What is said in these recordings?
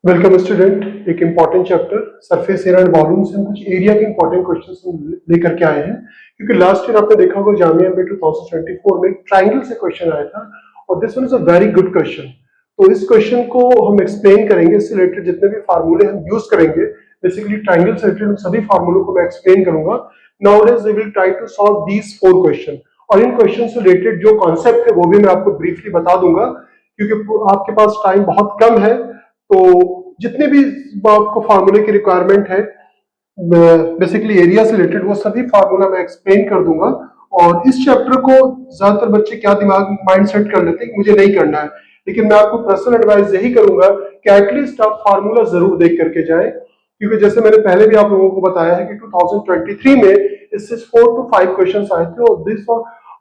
Welcome student. एक important chapter surface area and volume से हम कुछ एरिया के इंपॉर्टेंट क्वेश्चंस लेकर के आए हैं, क्योंकि लास्ट ईयर आपने देखा होगा जामिया में 2024 में ट्रायंगल से क्वेश्चन आया था और this one is a very good question. तो इस क्वेश्चन को हम एक्सप्लेन करेंगे, इससे रिलेटेड जितने भी फार्मूले हम यूज करेंगे, बेसिकली ट्रायंगल से रिलेटेड सभी फार्मूलों को मैं एक्सप्लेन करूंगा। Nowadays we will try to solve these 4 question और इन क्वेश्चन से रिलेटेड जो कॉन्सेप्ट है वो भी मैं आपको ब्रीफली बता दूंगा, क्योंकि आपके पास टाइम बहुत कम है। तो जितने भी आपको फार्मूले की रिक्वायरमेंट है बेसिकली एरिया से रिलेटेड, वो सभी फार्मूला मैं एक्सप्लेन कर दूंगा। और इस चैप्टर को ज्यादातर बच्चे क्या दिमाग माइंड सेट कर लेते हैं कि मुझे नहीं करना है, लेकिन मैं आपको पर्सनल एडवाइस यही करूंगा कि एटलीस्ट आप फार्मूला जरूर देख करके जाएं, क्योंकि जैसे मैंने पहले भी आप लोगों को बताया है कि 2023 में इससे 4 to 5 क्वेश्चन आए थे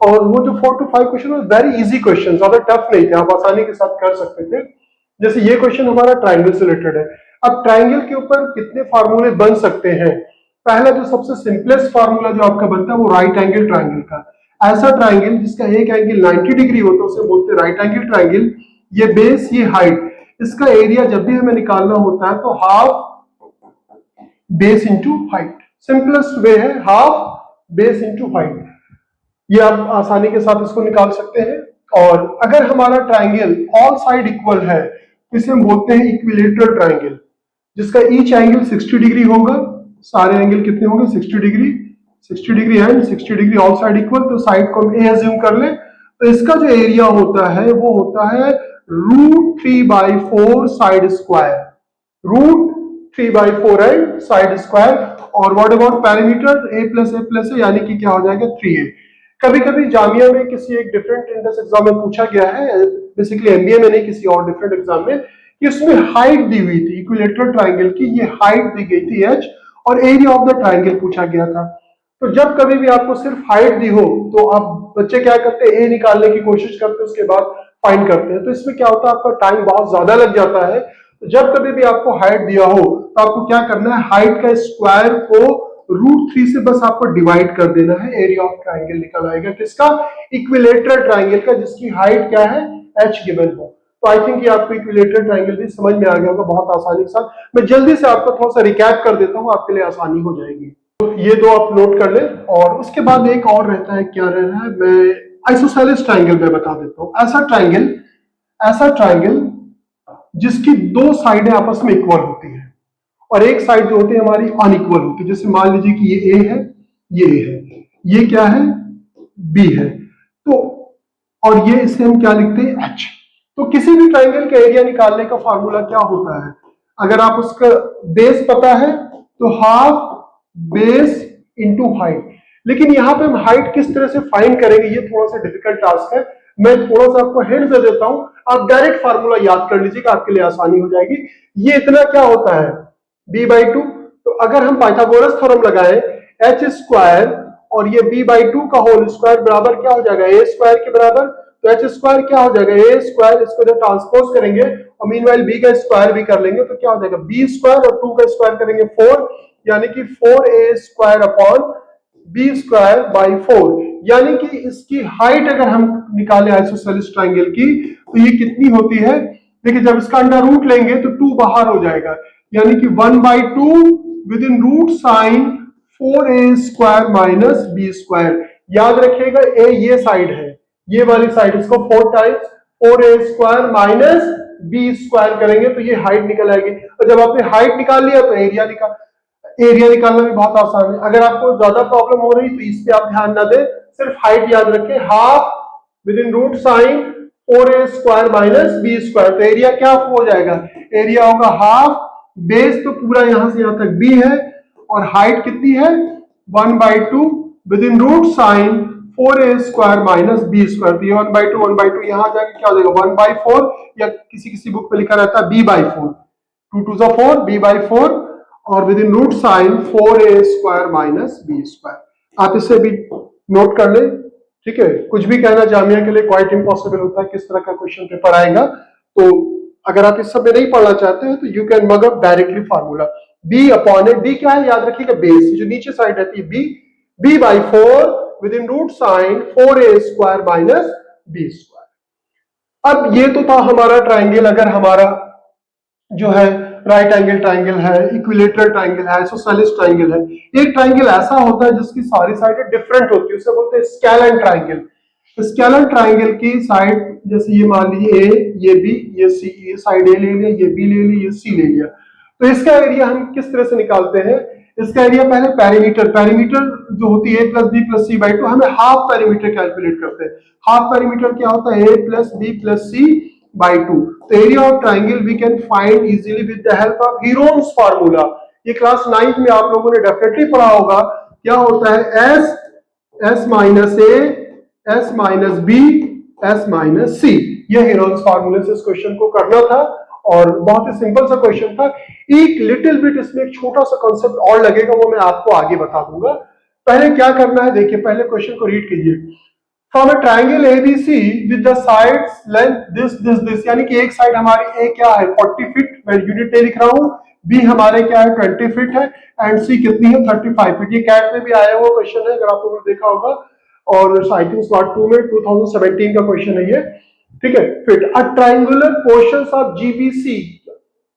और वो जो 4 to 5 question very easy question, ज्यादा टफ नहीं थे, आप आसानी के साथ कर सकते थे। जैसे ये क्वेश्चन हमारा ट्रायंगल से रिलेटेड है। अब ट्रायंगल के ऊपर कितने फार्मूले बन सकते हैं? पहला जो सबसे सिंपलेस्ट फार्मूला जो आपका बनता है वो राइट एंगल ट्रायंगल का। ऐसा ट्रायंगल जिसका एक एंगल 90 डिग्री हो तो उसे बोलते हैं राइट एंगल ट्रायंगल। ये बेस, ये हाइट, इसका एरिया जब भी हमें निकालना होता है तो half base into height. Simplest way है हाफ बेस इंटू हाइट। ये आप आसानी के साथ इसको निकाल सकते हैं। और अगर हमारा ट्रायंगल ऑल साइड इक्वल है तो इसे हम बोलते हैं इक्विलेटरल ट्रायंगल, जिसका ईच एंगल 60 डिग्री होगा। सारे एंगल कितने होंगे? 60 degree, 60 degree and 60 degree all side equal. तो साइड को हम ए अज्यूम कर ले, तो इसका जो एरिया होता है वो होता है √3/4 side square, √3/4 and side square. और what about parameter? a plus है, यानी कि क्या हो जाएगा 3a। कभी कभी जामिया में किसी एक डिफरेंट एंट्रेंस एग्जाम में पूछा गया है, बेसिकली एमबीए में नहीं, किसी और डिफरेंट एग्जाम में, कि उसमें हाइट दी हुई थी इक्विलेटरल ट्रायंगल की, ये हाइट दी गई थी h और एरिया ऑफ द ट्रायंगल पूछा गया था। तो जब कभी भी आपको सिर्फ हाइट दी हो तो आप बच्चे क्या करते हैं, ए निकालने की कोशिश करते हैं, उसके बाद फाइंड करते हैं। तो इसमें क्या होता है, आपका टाइम बहुत ज्यादा लग जाता है। तो जब कभी भी आपको हाइट दिया हो तो आपको क्या करना है, हाइट का स्क्वायर को √3 से बस आपको डिवाइड कर देना है, एरिया ऑफ ट्रायंगल निकल आएगा। किसका? इक्विलेटरल ट्रायंगल का, जिसकी हाइट क्या है, h गिवन हो। तो आई थिंक ये आपको इक्विलेटरल ट्रायंगल भी समझ में आ गया होगा बहुत आसानी के साथ। मैं जल्दी से आपको थोड़ा सा रिकैप कर देता हूं, आपके लिए आसानी हो जाएगी। तो ये दो आप नोट कर लें। और उसके बाद एक और रहता है, क्या रह रहा है, मैं आइसोसेलेस ट्रायंगल में बता देता हूं। ऐसा ट्रायंगल जिसकी दो साइडें आपस में इक्वल होती है और एक साइड जो होती है हमारी अनइक्वल होती है। जैसे मान लीजिए कि ये ए है, ये ए है, ये क्या है, बी है। तो और ये इसे हम क्या लिखते हैं, एच। तो किसी भी ट्रायंगल का एरिया निकालने का फार्मूला क्या होता है? अगर आप उसका बेस पता है तो हाफ बेस इंटू हाइट। लेकिन यहां पे हम हाइट किस तरह से फाइंड करेंगे, ये थोड़ा सा डिफिकल्ट टास्क है। मैं थोड़ा सा आपको हिंट दे देता हूं, आप डायरेक्ट फार्मूला याद कर लीजिएगा, आपके लिए आसानी हो जाएगी। ये इतना क्या होता है, b/2। तो अगर हम पाइथागोरस थ्योरम लगाएं, h स्क्वायर और ये b/2 का होल स्क्वायर बराबर क्या हो जाएगा, a स्क्वायर के बराबर। तो h स्क्वायर क्या हो जाएगा, a स्क्वायर, इसको जब ट्रांसपोज करेंगे और मीनवाइल b का स्क्वायर भी कर लेंगे तो क्या हो जाएगा, b स्क्वायर और 2 का स्क्वायर करेंगे 4, यानी कि 4a square upon b square by 4। यानी कि इसकी हाइट अगर हम निकालें आइसोसेलेस ट्रायंगल की तो ये कितनी होती है। देखिए जब इसका अंडर रूट लेंगे तो 2 बाहर हो जाएगा, यानी कि 1/2 within root sign 4a square minus b square. याद रखिएगा a ये साइड है, ये वाली साइड, इसको 4 times 4a square minus b square करेंगे तो ये हाइट निकल आएगी। और जब आपने हाइट निकाल लिया तो एरिया निकालना भी बहुत आसान है। अगर आपको ज्यादा प्रॉब्लम हो रही तो इस पे आप ध्यान ना दें, सिर्फ हाइट याद रखें, half within root sign 4a square minus b square. तो एरिया क्या हो जाएगा, एरिया होगा हाफ, बेस तो पूरा यहां से यहां तक b है और हाइट कितनी है 1/2 within root sign 4a square minus b square. तो ये 1/2 यहां जाके क्या हो जाएगा 1/4, या किसी बुक पे लिखा रहता है b/4, 2 2 4 b/4 और within root sign 4a square minus b square. आप इसे भी नोट कर ले, ठीक है। कुछ भी कहना जामिया के लिए क्वाइट इम्पॉसिबल होता है, किस तरह का क्वेश्चन पेपर आएगा। तो अगर आप इस सब में नहीं पढ़ना चाहते हैं तो you can mug up directly formula b upon A, b क्या है याद रखिएगा, बेस, जो नीचे साइड रहती है b/4 within root sign 4a square minus b square. अब ये तो था हमारा ट्राइंगल। अगर हमारा जो है राइट एंगल ट्राइंगल है, इक्विलेटरल ट्राइंगल है, आइसोसेलेस ट्राइंगल है। एक ट्राइंगल ऐसा होता है जिसकी सारी साइडें डिफरेंट होती है, उसे बोलते हैं स्केलन ट्राइंगल। स्केलन ट्राइंगल की साइड जैसे ये मान लीजिए ए, ये बी, ये सी, ये साइड ए ले लिया, ये बी ले ली, ये सी ले लिया। तो इसका एरिया हम किस तरह से निकालते हैं? इसका एरिया पहले पेरीमीटर जो होती है a plus b plus c by two, हमें हाफ पेरीमीटर कैलकुलेट करते हैं। हाफ पेरीमीटर क्या होता है? A plus b plus c by two. तो area of triangle we can find easily with the help of Heron's formula. ये class 9th में आप लोगों ने डेफिनेटली पढ़ा होगा। क्या होता है? S minus a, s minus b, s minus c. ये हीरोन्स फार्मूले से इस क्वेश्चन को करना था और बहुत ही सिंपल सा क्वेश्चन था। एक लिटिल बिट इसमें एक छोटा सा कॉन्सेप्ट और लगेगा, वो मैं आपको आगे बता दूंगा। पहले क्या करना है देखिए, पहले क्वेश्चन को रीड कीजिए। From a triangle ABC with the sides length this, यानी कि एक साइड हमारी ए क्या है 40 फीट, मैं यूनिट नहीं लिख रहा हूं, बी हमारे क्या है 20 फीट है, एंड सी कितनी है 35 फीट। ये कैट में भी आया हुआ क्वेश्चन है, अगर आप लोगों ने देखा होगा, और आई थिंक स्मार्ट 2 में 2017 का क्वेश्चन है ये, ठीक है। Fit a triangular portions of GBC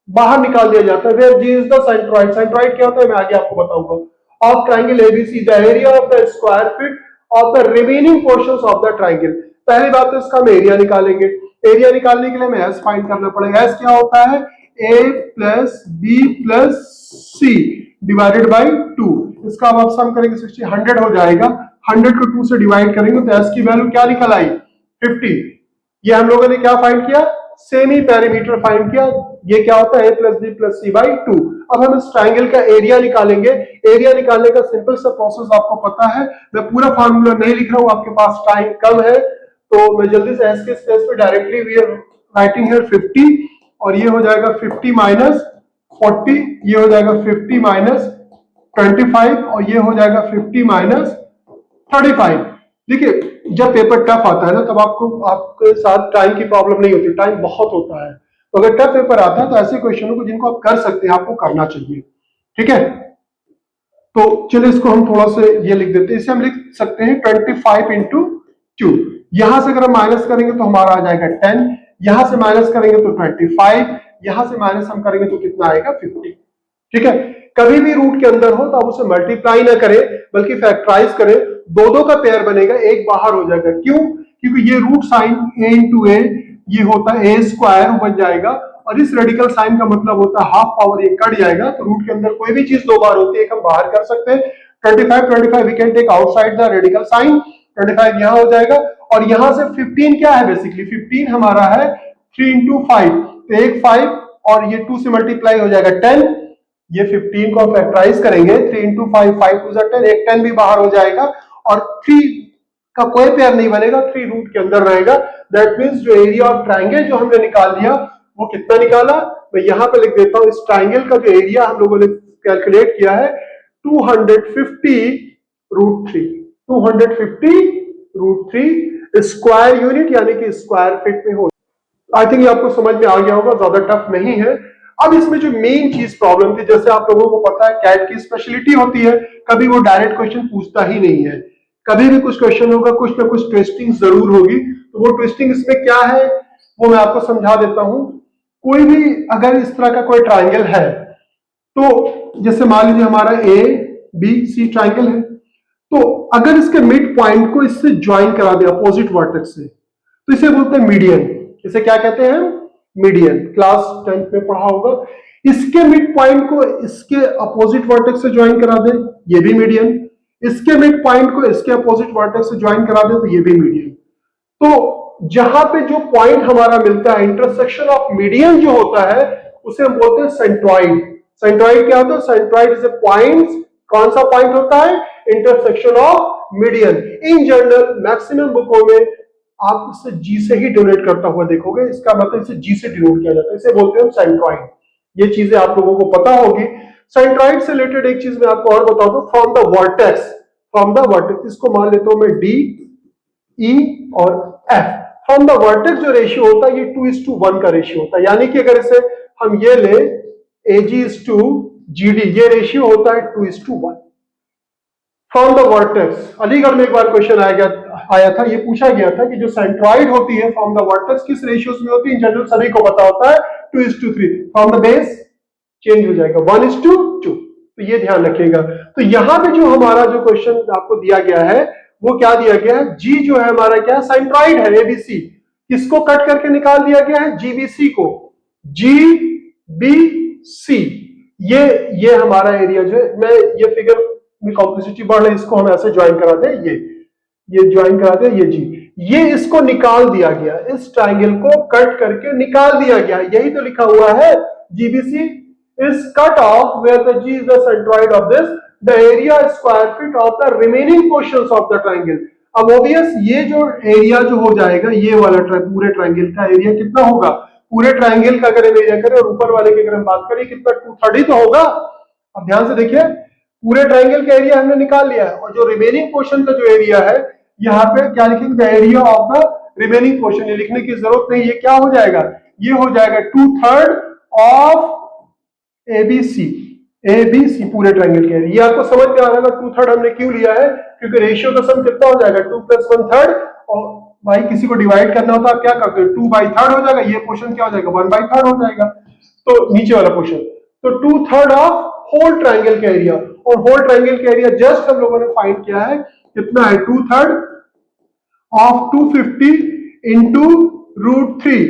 बाहर निकाल दिया जाता है, where G is the centroid. Centroid क्या होता है मैं आगे आपको बताऊंगा। Of triangle ABC the area of the square feet of the remaining portions of the triangle. पहली बात तो इसका हम एरिया निकालेंगे। एरिया निकालने के लिए हमें एस फाइंड करना पड़ेगा। एस क्या होता है? A plus b plus c divided by 2। इसका अब आप सम करेंगे 60, 100 हो जाएगा। 100 को 2 से डिवाइड करेंगे तो एस की वैल्यू क्या निकल आई? 50। ये हम लोगों ने क्या फाइंड किया? सेमी पेरीमीटर फाइंड किया। ये क्या होता है? A plus b plus c by 2। अब हम इस ट्राइंगल का एरिया निकालेंगे। एरिया निकालने का सिंपल सा प्रोसेस आपको पता है, मैं पूरा फार्मूला नहीं लिख रहा हूं, आपके पास टाइम कम है तो मैं जल्दी से एस के स्पेस पे directly we are writing here 50, और ये हो जाएगा 50 माइनस 40, ये हो जाएगा 50 माइनस 25, और ये हो जाएगा 50 माइनस 35। देखिए जब पेपर टफ आता है ना, तब आपके साथ टाइम की प्रॉब्लम नहीं होती, टाइम बहुत होता है। तो अगर टफ पेपर आता है तो ऐसे क्वेश्चनों को जिनको आप कर सकते हैं आपको करना चाहिए, ठीक है। तो चलिए इसको हम थोड़ा सा ये लिख देते हैं। इसे हम लिख सकते हैं 25 इंटू 2। यहां से अगर हम माइनस करेंगे तो हमारा आ जाएगा 10, यहां से माइनस करेंगे तो 25, यहां से माइनस हम करेंगे तो कितना आएगा 50, ठीक है। कभी भी रूट के अंदर हो तो आप उसे मल्टीप्लाई ना करें बल्कि फैक्टराइज करें। दो का पेयर बनेगा, एक बाहर हो जाएगा। क्यों? क्योंकि ये रूट साइन ए इंटू ए, ये होता है ए स्क्वायर बन जाएगा, और इस रेडिकल साइन का मतलब होता है हाफ पावर, ये कट जाएगा। तो रूट के अंदर कोई भी चीज दो बार होती है, एक हम बाहर कर सकते हैं। 25 we can take outside the radical sign, 25 यहां हो जाएगा, और यहां से 15 क्या है? बेसिकली 15 हमारा है 3 इंटू 5, तो एक 5 और ये 2 से मल्टीप्लाई हो जाएगा 10। ये 15 को फैक्टराइज करेंगे, 3 इंटू 5, 5 टू 10, एक 10 भी बाहर हो जाएगा, और 3 का कोई पेयर नहीं बनेगा, 3 रूट के अंदर रहेगा। दैट मींस जो एरिया ऑफ ट्रायंगल जो हमने निकाल लिया वो कितना निकाला, मैं यहां पे लिख देता हूं। इस ट्रायंगल का जो एरिया हम लोगों ने कैलकुलेट किया है 250 रूट 3, 250 रूट 3 स्क्वायर यूनिट, यानी कि स्क्वायर फीट में हो। आई थिंक ये आपको समझ में आ गया होगा, ज्यादा टफ नहीं है। अब इसमें जो मेन चीज प्रॉब्लम थी, जैसे आप लोगों को पता है कैट की स्पेशलिटी होती है, कभी वो डायरेक्ट क्वेश्चन पूछता ही नहीं है। कभी भी कुछ क्वेश्चन होगा, कुछ ना कुछ ट्विस्टिंग जरूर होगी। तो वो ट्विस्टिंग इसमें क्या है वो मैं आपको समझा देता हूं। कोई भी अगर इस तरह का कोई ट्राइंगल है, तो जैसे मान लीजिए हमारा ए बी सी ट्राइंगल है, तो अगर इसके मिड पॉइंट को इससे ज्वाइन करा दे अपोजिट वर्टेक्स से, तो इसे बोलते हैं मीडियन। इसे क्या कहते हैं? मीडियन। क्लास 10th में पढ़ा होगा। इसके मिड पॉइंट को इसके अपोजिट वर्टेक्स से ज्वाइन करा दे, ये भी मीडियन। इसके मिड पॉइंट को इसके अपोजिट वर्टेक्स से ज्वाइन करा दे तो ये भी मीडियन। तो जहां पे जो पॉइंट हमारा मिलता है, इंटरसेक्शन ऑफ मीडियन जो होता है, उसे हम बोलते हैं सेंट्रॉइड। सेंट्रॉइड क्या होता है? Centroid is a point. कौन सा पॉइंट होता है? Intersection of median. In general maximum बुकों में आप इसे जी से ही डिनोट करता हुआ देखोगे, इसका मतलब इसे जी से डिनोट किया जाता है, इसे बोलते हैं सेंट्रॉइड। ये चीजें आप लोगों को पता होगी। सेंट्रॉइड से रिलेटेड एक चीज मैं आपको और बताऊं, from the vertex, from the vertex, इसको मान लेता हूं मैं डी, ई और एफ। फ्रॉम द वर्टेक्स जो रेशियो होता है ये 2:1 का रेशियो होता है, यानी कि अगर इसे हम ये ले AG:GD, ये रेशियो होता है 2:1 फ्रॉम द वर्टेक्स। अलीगढ़ में एक बार क्वेश्चन आया था, ये पूछा गया था कि जो सेंट्रॉइड होती है फ्रॉम द वर्टेक्स किस रेशियोस में होती है? इन जनरल सभी को पता होता है 2:3। फ्रॉम द बेस चेंज हो जाएगा 1:2। तो ये ध्यान रखिएगा। तो यहां पे जो हमारा जो क्वेश्चन आपको दिया गया है वो क्या दिया गया है, जी जो है हमारा क्या सेंट्रॉइड है एबीसी, किसको कट करके निकाल दिया गया है, जीबीसी को, जीबीसी। ये हमारा एरिया जो है, मैं ये फिगर में कॉम्प्लेक्सिटी बढ़ रही है, इसको हम ऐसे ज्वाइन करा दे, ये ज्वाइन करा दे, ये जी, ये इसको निकाल दिया गया, इस ट्राइंगल को कट करके निकाल दिया गया, यही तो लिखा हुआ है, GBC is cut off where the G is the centroid of this, the area square feet of the remaining portions of the triangle। अब ऑब्वियस ये जो एरिया जो हो जाएगा, ये वाला पूरे ट्राइंगल का एरिया कितना होगा, पूरे ट्राइंगल का अगर एरिया करें और ऊपर वाले की अगर हम बात करें कितना 2/3 ही तो होगा। अब ध्यान से देखिए, पूरे ट्राइंगल का एरिया हमने निकाल लिया है, और जो रिमेनिंग पोर्शन का जो एरिया है, यहाँ पे क्या लिखेंगे, the area of the remaining portion, ये लिखने की जरूरत नहीं, ये क्या हो जाएगा, ये हो जाएगा 2/3 ऑफ एबीसी, एबीसी पूरे ट्राइंगल के एरिया। आपको समझ में आ रहा है 2/3 हमने क्यों लिया है, क्योंकि रेशियो का सम कितना हो जाएगा 2 + 1/3, और भाई किसी को डिवाइड करना होता है आप क्या करते हो, 2/3 हो जाएगा, ये पोर्शन क्या हो जाएगा 1/3 हो जाएगा, तो नीचे वाला पोर्शन, तो 2/3 ऑफ होल ट्राइंगल का एरिया, और होल ट्राइंगल का एरिया जस्ट हम लोगों ने फाइंड किया है, कितना है 2/3 ऑफ 250 इंटू √3,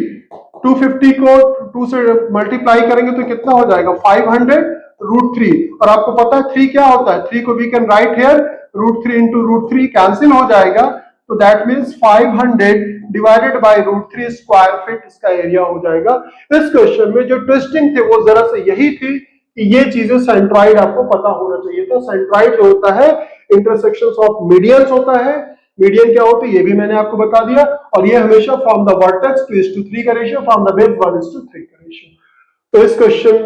250 को 2 से मल्टीप्लाई करेंगे तो कितना हो जाएगा 500 √3, और आपको पता है 3 क्या होता है, 3 को we can write here, √3 into √3 cancel हो जाएगा, तो that means 500 divided by √3 square feet इसका एरिया हो जाएगा। इस क्वेश्चन में जो ट्विस्टिंग थे वो जरा से यही थी कि ये चीजें सेंट्रॉइड आपको पता होना चाहिए था। सेंट्रॉइड जो होता है इंटरसेक्शंस ऑफ मीडियंस होता है, मीडियन क्या होती है ये भी मैंने आपको बता दिया, और ये हमेशा फ्रॉम द वर्टेक्स 2:3 का रेशियो, फ्रॉम द बेस 1:3 का रेशियो। तो इस क्वेश्चन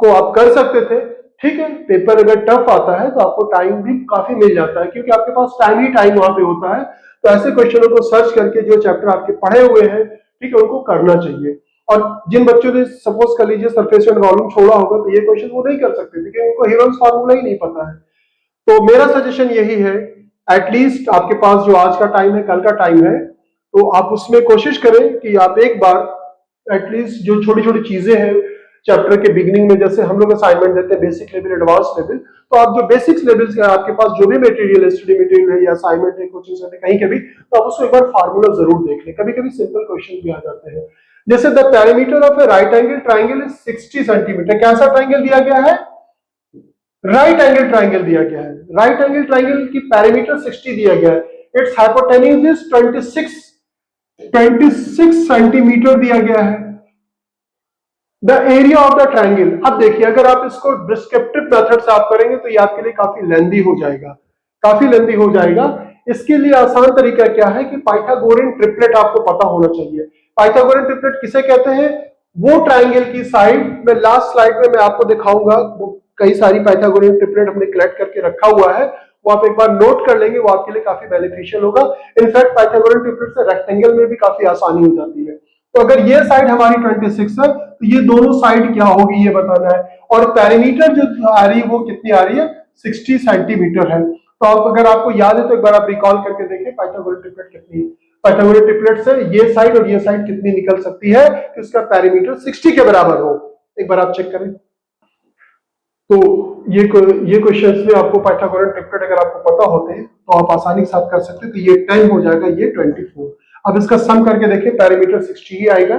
को आप कर सकते थे, ठीक है। पेपर अगर टफ आता है तो आपको टाइम भी काफी मिल जाता है, क्योंकि आपके पास टाइम ही टाइम वहां पे होता है, तो ऐसे क्वेश्चनों को सर्च करके जो चैप्टर आपके पढ़े हुए हैं, ठीक है, उनको करना चाहिए। और जिन बच्चों ने सपोज कर लीजिए सरफेस एंड वॉल्यूम छोड़ा होगा तो ये क्वेश्चन वो नहीं कर सकते, क्योंकि उनको हीरोन्स फार्मूला ही नहीं पता है। तो मेरा सजेशन यही है, एटलीस्ट आपके पास जो आज का टाइम है, कल का टाइम है, तो आप उसमें कोशिश करें कि आप एक बार एटलीस्ट जो छोटी छोटी चीजें हैं चैप्टर के बिगिनिंग में, जैसे हम लोग असाइनमेंट देते हैं बेसिक लेवल, एडवांस लेवल, तो आप जो बेसिक्स लेवल्स के आपके पास जो भी मटेरियल, स्टडी मटेरियल है या असाइनमेंट है, कोचिंग सेंटर कहीं के भी, तो आप उसको एक बार फार्मूला जरूर देख लें। कभी कभी सिंपल क्वेश्चन भी आ जाते हैं, जैसे the perimeter of A right angle triangle is 60 centimetre. कैसा ट्राइंगल दिया गया है, राइट एंगल ट्राइंगल दिया गया है, राइट एंगल ट्राइंगल की पैरामीटर 60 दिया गया है, इट्स हाइपोटेन्यूज इज 26 सेंटीमीटर दिया गया है। The area of the triangle, अब देखिए अगर आप इसको डिस्क्रिप्टिव मेथड से आप करेंगे तो ये आपके लिए काफी लेंदी हो जाएगा, काफी लेंदी हो जाएगा। इसके लिए आसान तरीका क्या है कि पाइथागोरियन ट्रिपलेट आपको पता होना चाहिए। पाइथागोरियन ट्रिपलेट किसे कहते हैं, वो ट्राइंगल की साइड, मैं लास्ट स्लाइड में मैं आपको दिखाऊंगा, कई सारी पाइथागोरियन ट्रिपलेट हमने कलेक्ट करके रखा हुआ है, वो आप एक बार नोट कर लेंगे, वो आपके लिए काफी बेनिफिशियल होगा। इनफैक्ट पाइथागोरियन ट्रिपलेट से रेक्टेंगल में भी काफी आसानी हो जाती है। तो अगर ये साइड हमारी 26 है तो ये दोनों साइड क्या होगी ये बताना है, और पैरीमीटर जो आ रही है वो कितनी आ रही है, 60 सेंटीमीटर है। तो आप अगर आपको याद है तो एक बार आप रिकॉल करके देखें पाइथागोरियन ट्रिपलेट कितनी है। पाइथागोरियन ट्रिपलेट से ये साइड और ये साइड कितनी निकल सकती है कि उसका पैरीमीटर 60 के बराबर हो, एक बार आप चेक करें। तो ये क्वेश्चंस में आपको पाइथागोरियन ट्रिपलेट अगर आपको पता होते हैं तो आप आसानी से आप कर सकते हैं। तो ये 10 हो जाएगा, ये 24। अब इसका सम करके देखिए, पैरामीटर 60 ही आएगा,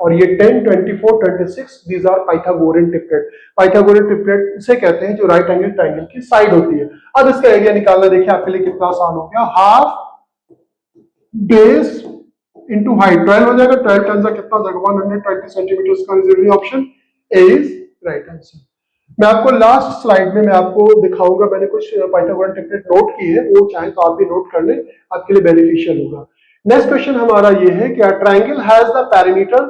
और ये 10, 24, 26 these are Pythagorean triplet. Pythagorean triplet से कहते हैं जो राइट एंगल ट्राइंगल की साइड होती है। अब इसका एरिया निकालना देखिए आपके लिए कितना आसान हो गया, हाफ बेस इंटू हाइट, 12 हो जाएगा, 12 टन कितना हो जाएगा 120 centimetre square. Option A is right answer. मैं आपको लास्ट स्लाइड में मैं आपको दिखाऊंगा, मैंने कुछ पाइथागोरियन ट्रिपलेट नोट किए हैं, वो चाहे तो आप भी नोट कर लें, आपके लिए बेनिफिशियल होगा। नेक्स्ट क्वेश्चन हमारा ये है कि ट्राइंगल हैज द पैरामीटर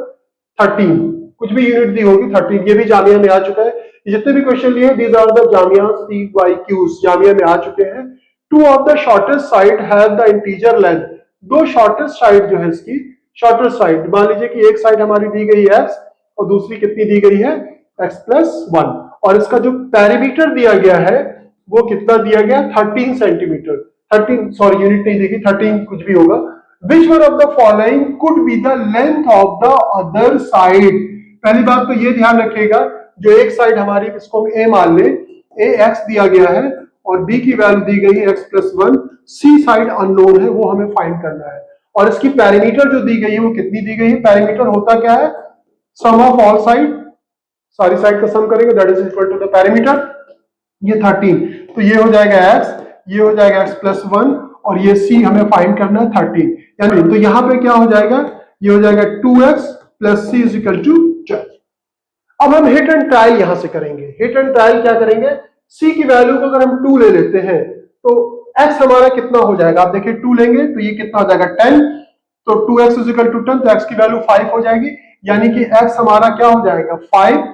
13, कुछ भी यूनिट दी होगी 13, ये भी जामिया में आ चुका है। जितने भी क्वेश्चन लिए these are the Jamia CYQs, Jamia में आ चुके हैं। Two of the shortest side have the integer length, दो शॉर्टेस्ट साइड जो है इसकी, शॉर्टेस्ट साइड मान लीजिए कि एक साइड हमारी दी गई है x और दूसरी कितनी दी गई है x+1, और इसका जो पैरीमीटर दिया गया है वो कितना दिया गया 13 सेंटीमीटर, 13 सॉरी यूनिट नहीं देखी, 13 कुछ भी होगा। Which one of the following could be the length of the other side? पहली बात तो ये ध्यान रखिएगा, जो एक साइड हमारी, इसको हम ए मान ले, ए एक्स दिया गया है और बी की वैल्यू दी गई है x+1, सी साइड अननोन है, वो हमें फाइंड करना है। और इसकी पैरामीटर जो दी गई है वो कितनी दी गई है? पैरामीटर होता क्या है? सम ऑफ ऑल साइड, सारी साइड का सम करेंगे, that is equal to the parameter, ये 13। तो ये हो जाएगा x, ये हो जाएगा x+1 और ये c हमें फाइंड करना है 13। यानी तो यहां पे क्या हो जाएगा? ये हो जाएगा 2x + c = 12। अब हम हिट एंड ट्रायल यहां से करेंगे। हिट एंड ट्रायल क्या करेंगे? c की वैल्यू को अगर हम 2 ले लेते हैं तो x हमारा कितना हो जाएगा? आप देखिए 2 लेंगे तो ये कितना हो जाएगा? 10। तो 2x = 10, तो x की वैल्यू 5 हो जाएगी, यानी कि x हमारा क्या हो जाएगा? 5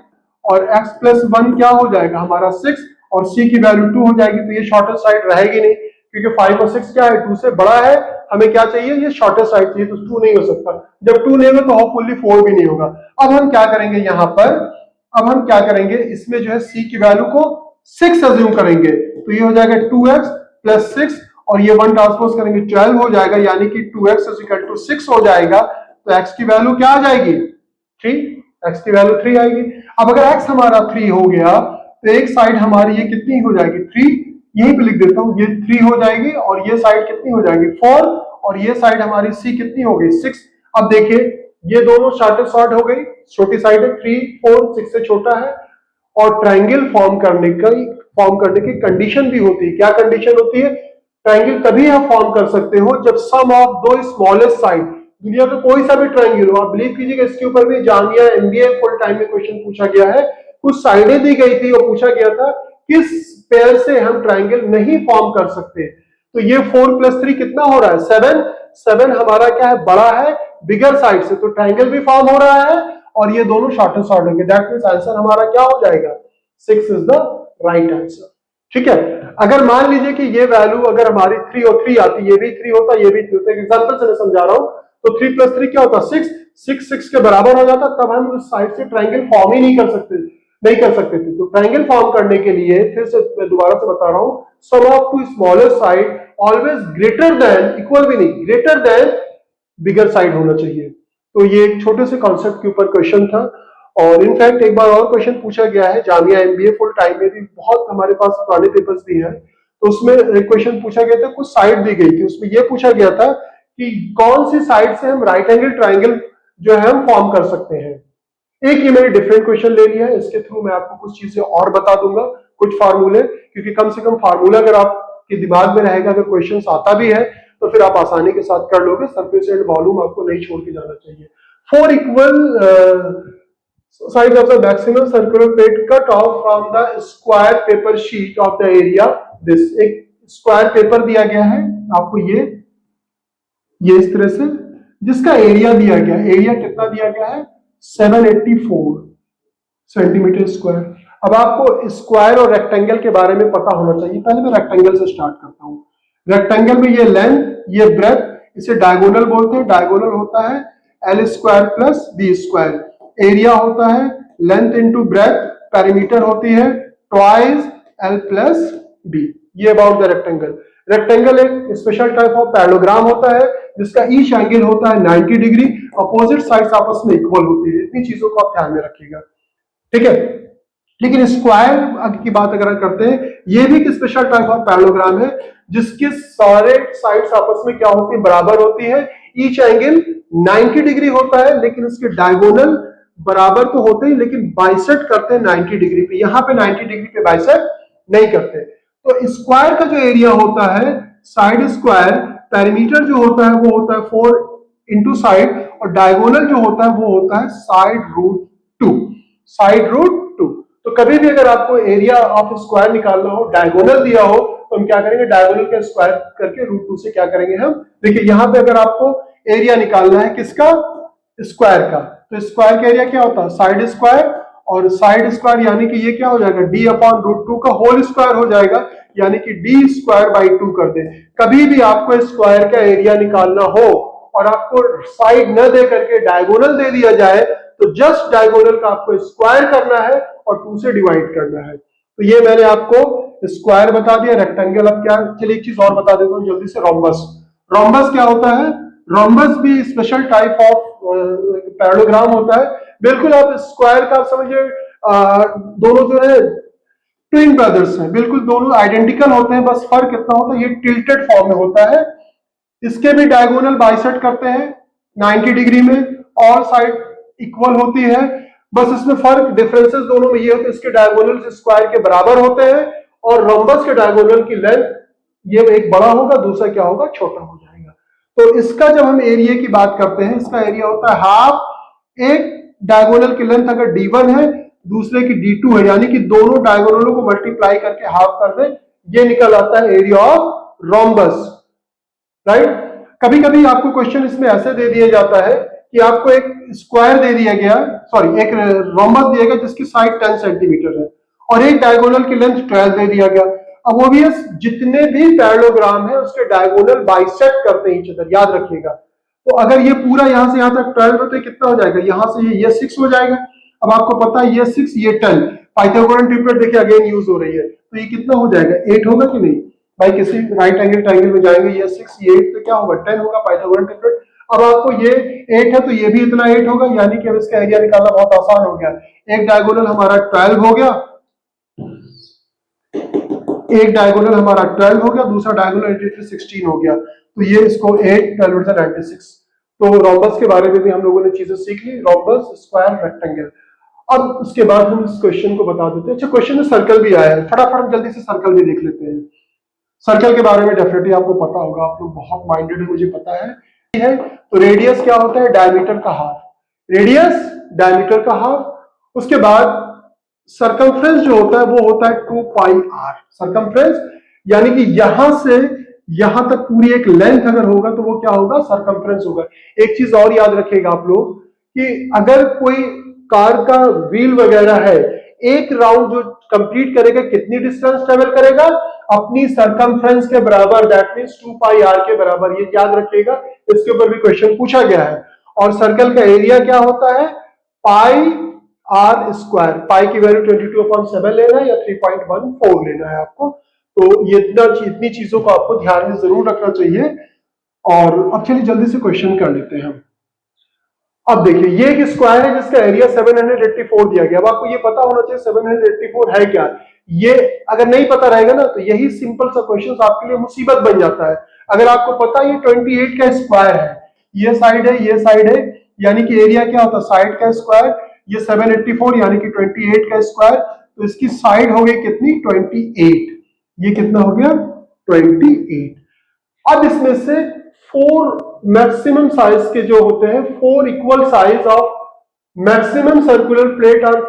और x+1 क्या हो जाएगा? हमारा 6 और c की वैल्यू 2 हो जाएगी। तो ये शॉर्टेस्ट साइड रहेगी नहीं, क्योंकि 5 और 6 क्या है? 2 से बड़ा है। हमें क्या चाहिए? ये शॉर्टेस्ट साइड चाहिए, तो 2 नहीं हो सकता। जब 2 नहीं होगा तो होपफुली 4 भी नहीं होगा। अब हम क्या करेंगे यहां पर? अब हम क्या करेंगे? इसमें जो है c की वैल्यू को 6 अज्यूम करेंगे, तो ये हो जाएगा 2x + 6 और ये 1 ट्रांसपोज करेंगे 12 हो जाएगा, यानी कि 2x = 6 हो जाएगा। तो x की वैल्यू क्या आ जाएगी? 3। x की वैल्यू 3 आएगी। अब अगर x हमारा 3 हो गया तो एक साइड हमारी ये कितनी हो जाएगी? 3। यहीं पे लिख देता हूं, ये 3 हो जाएगी और ये साइड कितनी हो जाएगी? 4 और ये साइड हमारी c कितनी हो गई? 6। अब देखिए ये दोनों शॉर्टेस्ट साइड हो गई, छोटी साइड है, 3 4 6 से छोटा है। और ट्रायंगल फॉर्म करने की कंडीशन भी होती है। क्या कंडीशन होती है? ट्रायंगल तभी आप फॉर्म कर सकते हो जब सम ऑफ दो स्मॉलेस्ट साइड, दुनिया का कोई सा भी ट्रायंगल हो, आप बिलीव कीजिएगा इसके ऊपर भी जामिया एमबीए फुल टाइम में क्वेश्चन पूछा गया है। कुछ साइडें दी गई थी और पूछा गया था किस पेयर से हम ट्रायंगल नहीं फॉर्म कर सकते। तो ये 4 + 3 कितना हो रहा है? 7। 7 हमारा क्या है? बड़ा है, बिगर साइड से, तो ट्रायंगल भी फॉर्म हो रहा है और ये दोनों शॉर्टेस्ट साइड होंगे। दैट मींस आंसर हमारा क्या हो जाएगा? 6 इज द राइट आंसर। ठीक है। अगर मान लीजिए कि ये वैल्यू अगर हमारी 3 और 3 आती, ये भी 3 होता, ये भी 3 होता, एग्जांपल से मैं समझा रहा हूं, तो 3 + 3 क्या होता? 6। 6 6 के बराबर हो जाता, तब हम उस साइड से ट्रायंगल फॉर्म ही नहीं कर सकते थे। तो ट्रायंगल फॉर्म करने के लिए फिर से मैं दोबारा से बता रहा हूं, sum of two smaller side always greater than, equal भी नहीं, ग्रेटर देन बिगर साइड होना चाहिए। तो ये एक छोटे से कॉन्सेप्ट के ऊपर क्वेश्चन था। और इनफैक्ट एक बार और क्वेश्चन पूछा गया है जामिया एमबीए फुल टाइम में भी, बहुत हमारे पास पुराने पेपर्स भी हैं, तो उसमें एक क्वेश्चन पूछा गया था, कुछ साइड दी गई थी, उसमें यह पूछा गया था कि कौन सी साइड से हम राइट एंगल ट्रायंगल जो है हम फॉर्म कर सकते हैं। एक ये मैंने डिफरेंट क्वेश्चन ले लिया है, इसके थ्रू मैं आपको कुछ चीजें और बता दूंगा, कुछ फार्मूले, क्योंकि कम से कम फार्मूला अगर आपके दिमाग में रहेगा, अगर क्वेश्चन आता भी है तो फिर आप आसानी के साथ कर लोगे। सरफेस एंड वॉल्यूम आपको नहीं छोड़ के जाना चाहिए। 4 equal sides of the maximum circular plate cut off from the square paper sheet of the area this। एक स्क्वायर पेपर दिया गया है आपको, ये इस तरह से, जिसका एरिया दिया गया है, एरिया कितना दिया गया है? 784 सेंटीमीटर स्क्वायर। अब आपको स्क्वायर और रेक्टेंगल के बारे में पता होना चाहिए। पहले मैं रेक्टेंगल से स्टार्ट करता हूं। रेक्टेंगल में ये लेंथ, ये ब्रेथ, इसे डायगोनल बोलते हैं। डायगोनल होता है l² + b²। एरिया होता है लेंथ इंटू ब्रेथ, पेरीमीटर होती है ट्वाइस l + b। ये अबाउट द रेक्टेंगल। रेक्टेंगल एक स्पेशल टाइप ऑफ पैरेललोग्राम होता है जिसका ईच एंगल होता है 90 डिग्री, अपोजिट साइड्स आपस में इक्वल होती है। इतनी चीजों को आप ध्यान में रखिएगा, ठीक है। लेकिन स्क्वायर की बात अगर करते हैं, ये भी एक स्पेशल टाइप ऑफ पैरेललोग्राम है जिसके सारे साइड्स आपस में क्या होती है? बराबर होती है। ईच एंगल 90 डिग्री होता है, लेकिन उसके डायगोनल बराबर तो होते हैं लेकिन बाइसेक्ट करते हैं 90 डिग्री पे। यहां पे 90 डिग्री पे बाइसेक्ट नहीं करते। तो स्क्वायर का जो एरिया होता है, साइड स्क्वायर, पेरीमीटर जो होता है वो होता है 4 इंटू साइड, और डायगोनल जो होता है वो होता है साइड√2। साइड√2। तो कभी भी अगर आपको एरिया ऑफ स्क्वायर निकालना हो, डायगोनल दिया हो, तो हम क्या करेंगे? डायगोनल का स्क्वायर करके √2 से क्या करेंगे हम? देखिए यहां पे अगर आपको एरिया निकालना है किसका? स्क्वायर का, तो स्क्वायर का एरिया क्या होता है? साइड स्क्वायर, और साइड स्क्वायर यानी कि ये क्या हो जाएगा? d/√2 का होल स्क्वायर हो जाएगा, यानी कि d²/2 कर दे। कभी भी आपको स्क्वायर का एरिया निकालना हो और आपको साइड न दे करके डायगोनल दे दिया जाए, तो जस्ट डायगोनल का आपको स्क्वायर करना है और 2 से डिवाइड करना है। तो ये मैंने आपको स्क्वायर बता दिया, रेक्टेंगल। अब क्या, चलिए एक चीज और बता देता हूं जल्दी से। रोम्बस। रोम्बस क्या होता है? रोम्बस भी स्पेशल टाइप ऑफ पैरेललोग्राम होता है। बिल्कुल आप स्क्वायर का आप समझिए दोनों जो है ट्विन ब्रदर्स हैं, बिल्कुल दोनों आइडेंटिकल होते हैं, बस फर्क कितना होता है, ये टिल्टेड फॉर्म में होता है। इसके भी डायगोनल बाइसेक्ट करते हैं 90 डिग्री में, ऑल साइड इक्वल होती है, बस इसमें फर्क डिफरेंसेस दोनों में ये होते हैं, इसके डायगोनल स्क्वायर के बराबर होते हैं और रोम्बस के डायगोनल की लेंथ ये एक बड़ा होगा, दूसरा क्या होगा, छोटा हो जाएगा। तो इसका जब हम एरिया की बात करते हैं, इसका एरिया होता है हाफ, एक डायगोनल की लेंथ अगर d1 है, दूसरे की d2 है, यानी कि दोनों डायगोनलों को मल्टीप्लाई करके हाफ कर दें, ये निकल आता है एरिया ऑफ रोम्बस, राइट। कभी कभी आपको क्वेश्चन इसमें ऐसे दे दिया जाता है कि आपको एक स्क्वायर दे दिया गया, सॉरी एक रोम्बस दिया गया जिसकी साइड 10 सेंटीमीटर है और एक डायगोनल की लेंथ 12 दे दिया गया। अब ओबियस जितने भी पैरेललोग्राम है उसके डायगोनल बाइसेक्ट करते हैं ईच अदर, याद रखिएगा। तो अगर ये पूरा यहां से यहां तक 12 है तो कितना हो जाएगा, यहां से ये 6 हो जाएगा। अब आपको पता है ये 6 ये 10, पाइथागोरन ट्रिपलेट देखिए अगेन यूज हो रही है, तो ये कितना हो जाएगा, 8 होगा कि नहीं भाई, किसी राइट एंगल ट्रायंगल में जाएंगे, ये 6 ये 8 तो क्या होगा, 10 होगा पाइथागोरन ट्रिपलेट। अब आपको ये 8 है तो ये भी इतना 8 होगा, यानी कि अब इसका एरिया निकालना बहुत आसान हो गया। एक डायगोनल हमारा 12 हो गया, एक डायगोनल हमारा 12 हो गया, दूसरा डायगोनल 16 हो गया, तो ये इसको 8 12 96। तो रोम्बस के बारे में भी हम लोगों ने चीजें सीख ली, रोम्बस, स्क्वायर, रेक्टेंगल। अब उसके बाद हम इस क्वेश्चन को बता देते हैं। अच्छा क्वेश्चन में सर्कल भी आया है, फटाफट जल्दी से सर्कल भी देख लेते हैं। सर्कल के बारे में डेफिनेटली आपको पता होगा, आप लोग बहुत माइंडेड है मुझे पता है। तो रेडियस क्या होता है, डायमीटर का हाफ, रेडियस डायमीटर का हाफ। उसके बाद सरकमफ्रेंस जो होता है वो होता है 2 पाई आर, सरकमफ्रेंस यानी कि यहां से यहां तक पूरी एक लेंथ अगर होगा तो वो क्या होगा, सरकमफ्रेंस होगा। एक चीज और याद रखिएगा आप लोग कि अगर कोई कार का व्हील वगैरह है, एक राउंड जो कंप्लीट करेगा कितनी डिस्टेंस ट्रेवल करेगा, अपनी सरकमफ्रेंस के बराबर, दैट मींस 2 पाई आर के बराबर, ये याद रखिएगा, इसके ऊपर भी क्वेश्चन पूछा गया है। और सर्कल का एरिया क्या होता है, पाई आर स्क्वायर, पाई की वैल्यू 22/7 लेना है या 3.14 लेना है आपको। तो ये इतनी चीजों को आपको ध्यान में जरूर रखना चाहिए। और अब चलिए जल्दी से क्वेश्चन कर लेते हैं हम। अब देखिए ये एक स्क्वायर है जिसका एरिया 784 दिया गया। अब आपको ये पता होना चाहिए 784 है क्या, ये अगर नहीं पता रहेगा ना तो यही सिंपल सा क्वेश्चन आपके लिए मुसीबत बन जाता है। अगर आपको पता ये 28 का स्क्वायर है, ये साइड है ये साइड है, यानी कि एरिया क्या होता है, साइड का स्क्वायर, ये 784 यानी कि 28 का स्क्वायर, तो इसकी साइड हो गई कितनी, 28, ये कितना हो गया 28। अब इसमें से 4 मैक्सिमम साइज के जो होते हैं, 4 equal size of maximum circular plate are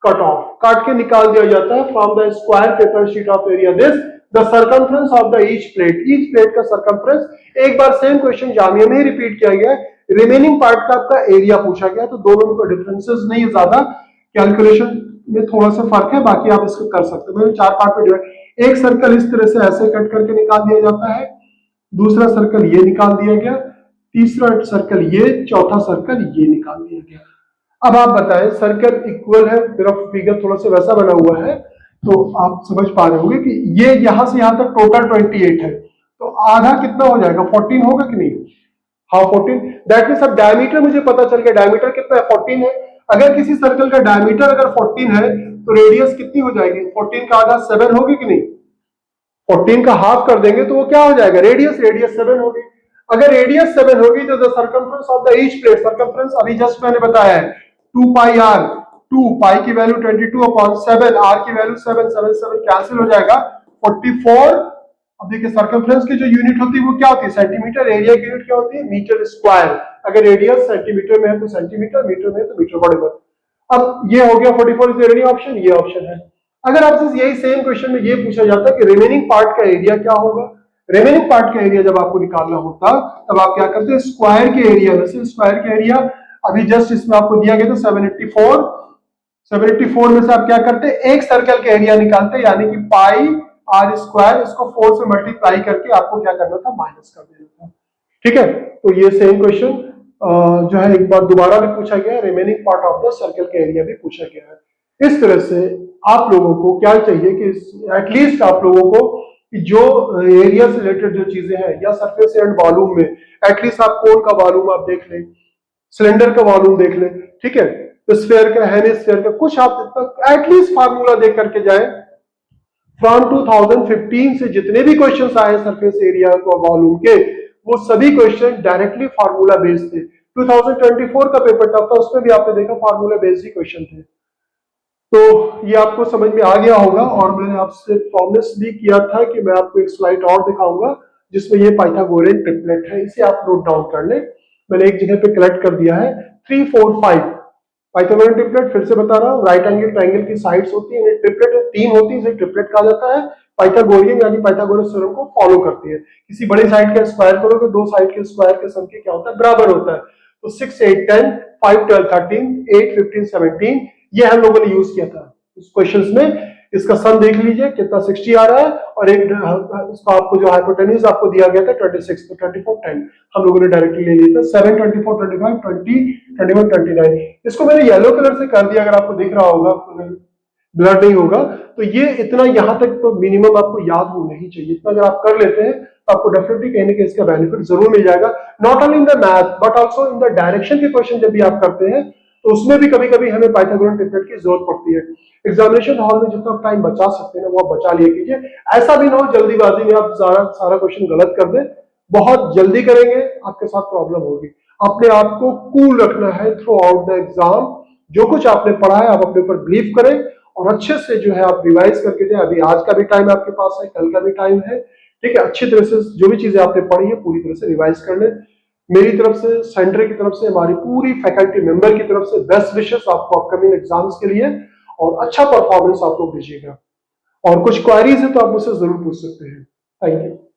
cut off, काट के निकाल दिया जाता है from the square paper sheet of area this the circumference of the each plate का सर्कमफ्रेंस। एक बार सेम क्वेश्चन जामिया में ही रिपीट किया गया, रिमेनिंग पार्ट का आपका एरिया पूछा गया, तो दोनों में कोई डिफरेंसेस नहीं है ज्यादा, कैलकुलेशन में थोड़ा सा फर्क है, बाकी आप इसको कर सकते हो। मैंने 4 पार्ट में डिवाइड, एक सर्कल इस तरह से ऐसे कट करके निकाल दिया जाता है, दूसरा सर्कल ये निकाल दिया गया, तीसरा सर्कल ये, चौथा सर्कल ये निकाल दिया गया। अब आप बताएं, सर्कल इक्वल है, मेरा फिगर थोड़ा सा वैसा बना हुआ है तो आप समझ पा रहे होंगे कि ये यहां से यहां तक टोटल 28 है, तो आधा कितना हो जाएगा, 14 होगा कि नहीं, हाँ 14। दैट मींस अब डायमीटर मुझे पता चल गया, डायमीटर कितना है, 14 है। अगर किसी सर्कल का डायमीटर अगर 14 है तो रेडियस कितनी हो जाएगी, 14 का आधा 7 होगी कि नहीं, 14 का हाफ कर देंगे तो वो क्या हो जाएगा, रेडियस 7 होगी। अगर रेडियस 7 होगी तो the circumference of the each plate, circumference अभी जस्ट मैंने बताया है 2 पाई आर, 2 पाई की वैल्यू 22/7, आर की वैल्यू 7, 7 7 कैंसिल हो जाएगा 44। अब देखिए सर्कमफ्रेंस की जो यूनिट होती है वो क्या होती है, सेंटीमीटर, एरिया की यूनिट क्या होती है, मीटर स्क्वायर। अगर रेडियस सेंटीमीटर में है तो सेंटीमीटर, मीटर में है तो मीटर, व्हाटएवर। अब ये हो गया 44 इज द रेडी ऑप्शन, ये ऑप्शन है। अगर आपसे यही सेम क्वेश्चन में ये पूछा जाता है कि रिमेनिंग पार्ट का एरिया क्या होगा, रिमेनिंग पार्ट का एरिया जब आपको निकालना होता तब आप क्या करते हैं, स्क्वायर के एरिया में से, स्क्वायर के एरिया अभी जस्ट इसमें आपको दिया गया था 784 में से आप क्या करते हैं, एक सर्कल का एरिया निकालते हैं, यानी कि पाई आर स्क्वायर, इसको 4 से मल्टीप्लाई करके आपको क्या करना था, माइनस कर देना था। ठीक है, तो ये सेम क्वेश्चन जो है एक बार दोबारा भी पूछा गया है, remaining part of the circle का एरिया भी पूछा गया है। इस तरह से आप लोगों को क्या चाहिए कि एटलीस्ट आप लोगों को जो एरिया से रिलेटेड जो चीजें हैं या सरफेस एंड वॉल्यूम में, एटलीस्ट आप कोन का वॉल्यूम आप देख लें, सिलेंडर का वॉल्यूम देख लें, ठीक है। स्फीयर का, हेमिस्फीयर का, कुछ आप एटलीस्ट फार्मूला देख करके जाए। फ्रॉम 2015 से जितने भी क्वेश्चंस आए सरफेस एरिया को वॉल्यूम के, वो सभी क्वेश्चन डायरेक्टली फार्मूला बेस्ड थे। 2024 का पेपर टफ था, उसमें भी आपने देखा फार्मूला बेस्ड ही क्वेश्चन थे। तो ये आपको समझ में आ गया होगा, और मैंने आपसे प्रॉमिस भी किया था कि मैं आपको एक स्लाइड और दिखाऊंगा जिसमें ये पाइथागोरियन ट्रिपलेट है, इसे आप नोट डाउन कर लें। मैंने एक जगह पे कलेक्ट कर दिया है 3, 4, 5 पाइथागोरियन ट्रिपलेट। फिर से बता रहा हूँ, राइट एंगल ट्रायंगल की साइड्स होती है, ट्रिपलेट 3 होती है, इसे ट्रिपलेट कहा जाता है। पाइथागोरियन यानी पाइथागोरस थ्योरम को फॉलो करती है। किसी बड़ी साइड का स्क्वायर करोगे, दो साइड के स्क्वायर के सम के क्या होता है, बराबर होता है। तो 6, 8, 10, 5, 12, 13, 8, 15, 17 ये हम लोगों ने यूज किया था इस क्वेश्चंस में। इसका सम देख लीजिए कितना 60 आ रहा है, और एक इसका आपको जो हाइपोटेन्यूज आपको दिया गया था 26, तो 24, 10 हम लोगों ने डायरेक्टली ले लिया था। 7, 24, 25, 20, 21, 29 इसको मैंने येलो कलर से कर दिया, अगर आपको दिख रहा होगा, ब्लर नहीं होगा। तो ये इतना यहां तक तो मिनिमम आपको याद होना ही चाहिए। इतना अगर आप कर लेते हैं तो आपको डेफिनेटली कहीं ना कहीं इसका बेनिफिट जरूर मिल जाएगा, not only in the math but also in the direction के क्वेश्चन जब भी आप करते हैं तो उसमें भी कभी कभी हमें पाइथागोरियन ट्रिपलेट की जरूरत पड़ती है। एग्जामिनेशन हॉल में जितना टाइम बचा सकते हैं ना, वो आप बचा लिया कीजिए। ऐसा भी ना हो जल्दीबाजी में आप सारा क्वेश्चन गलत कर दें। बहुत जल्दी करेंगे, आपके साथ प्रॉब्लम होगी। अपने आप को कूल रखना है थ्रू आउट द एग्जाम। जो कुछ आपने पढ़ा है आप अपने ऊपर बिलीव करें, और अच्छे से जो है आप रिवाइज करके जाए। अभी आज का भी टाइम आपके पास है, कल का भी टाइम है, ठीक है। अच्छी तरह से जो भी चीजें आपने पढ़ी है पूरी तरह से रिवाइज कर लें। मेरी तरफ से, सेंटर की तरफ से, हमारी पूरी फैकल्टी मेंबर की तरफ से बेस्ट विशेस आपको अपकमिंग एग्जाम्स के लिए, और अच्छा परफॉर्मेंस आप लोग दीजिएगा। और कुछ क्वारीज है तो आप मुझसे जरूर पूछ सकते हैं। Thank you.